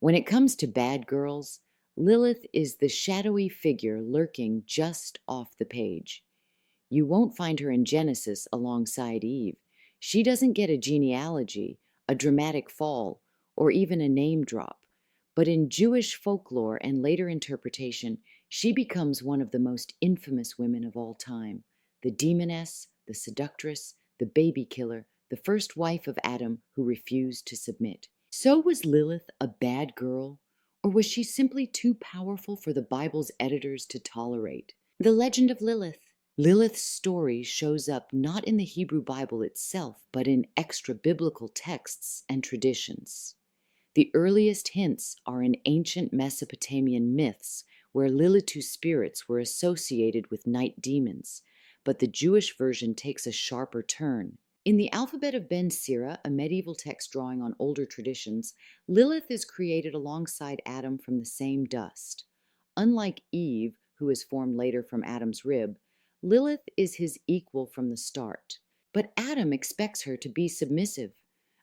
When it comes to bad girls, Lilith is the shadowy figure lurking just off the page. You won't find her in Genesis alongside Eve. She doesn't get a genealogy, a dramatic fall, or even a name drop. But in Jewish folklore and later interpretation, she becomes one of the most infamous women of all time, the demoness, the seductress, the baby killer, the first wife of Adam who refused to submit. So was Lilith a bad girl, or was she simply too powerful for the Bible's editors to tolerate? The legend of Lilith. Lilith's story shows up not in the Hebrew Bible itself, but in extra-biblical texts and traditions. The earliest hints are in ancient Mesopotamian myths, where Lilitu's spirits were associated with night demons, but the Jewish version takes a sharper turn. In the Alphabet of Ben Sira, a medieval text drawing on older traditions, Lilith is created alongside Adam from the same dust. Unlike Eve, who is formed later from Adam's rib, Lilith is his equal from the start. But Adam expects her to be submissive.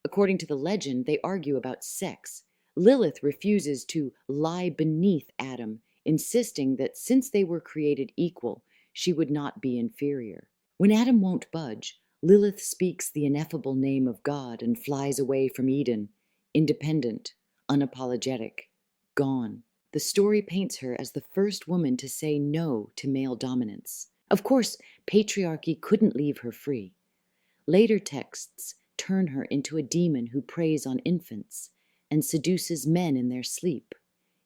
According to the legend, they argue about sex. Lilith refuses to lie beneath Adam, insisting that since they were created equal, she would not be inferior. When Adam won't budge, Lilith speaks the ineffable name of God and flies away from Eden, independent, unapologetic, gone. The story paints her as the first woman to say no to male dominance. Of course, patriarchy couldn't leave her free. Later texts turn her into a demon who preys on infants and seduces men in their sleep.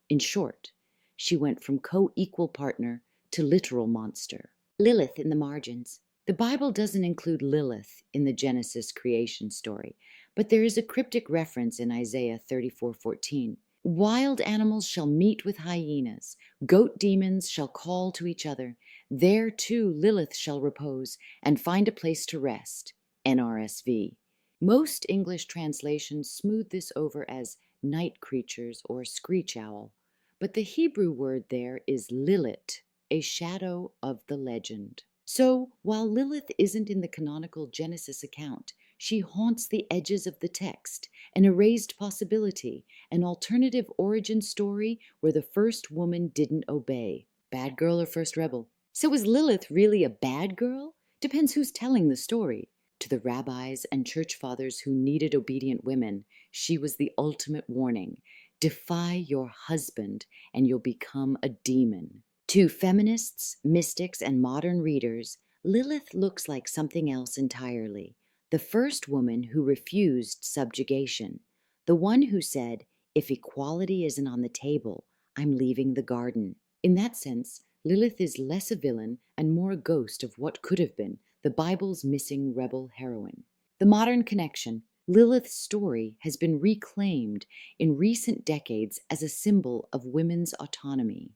In short, she went from co-equal partner to literal monster. Lilith in the margins. The Bible doesn't include Lilith in the Genesis creation story, but there is a cryptic reference in Isaiah 34:14. Wild animals shall meet with hyenas, goat demons shall call to each other. There too Lilith shall repose and find a place to rest. NRSV. Most English translations smooth this over as night creatures or screech owl, but the Hebrew word there is Lilith, a shadow of the legend. So, while Lilith isn't in the canonical Genesis account, she haunts the edges of the text, an erased possibility, an alternative origin story where the first woman didn't obey. Bad girl or first rebel? So is Lilith really a bad girl? Depends who's telling the story. To the rabbis and church fathers who needed obedient women, she was the ultimate warning. Defy your husband and you'll become a demon. To feminists, mystics, and modern readers, Lilith looks like something else entirely. The first woman who refused subjugation. The one who said, if equality isn't on the table, I'm leaving the garden. In that sense, Lilith is less a villain and more a ghost of what could have been the Bible's missing rebel heroine. The modern connection. Lilith's story has been reclaimed in recent decades as a symbol of women's autonomy.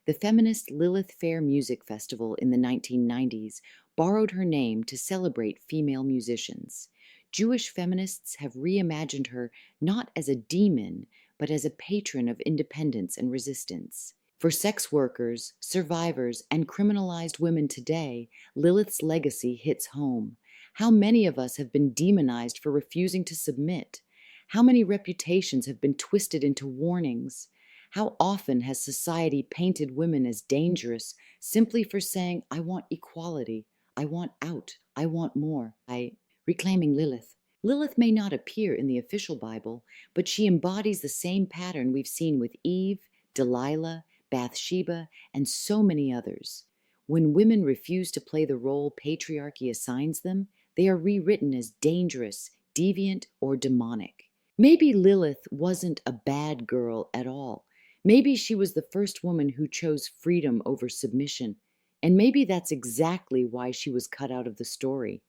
The feminist Lilith Fair Music Festival in the 1990s borrowed her name to celebrate female musicians. Jewish feminists have reimagined her not as a demon, but as a patron of independence and resistance. For sex workers, survivors, and criminalized women today, Lilith's legacy hits home. How many of us have been demonized for refusing to submit? How many reputations have been twisted into warnings? How often has society painted women as dangerous simply for saying, I want equality, I want out, I want more? Reclaiming Lilith. Lilith may not appear in the official Bible, but she embodies the same pattern we've seen with Eve, Delilah, Bathsheba, and so many others. When women refuse to play the role patriarchy assigns them, they are rewritten as dangerous, deviant, or demonic. Maybe Lilith wasn't a bad girl at all. Maybe she was the first woman who chose freedom over submission, and maybe that's exactly why she was cut out of the story.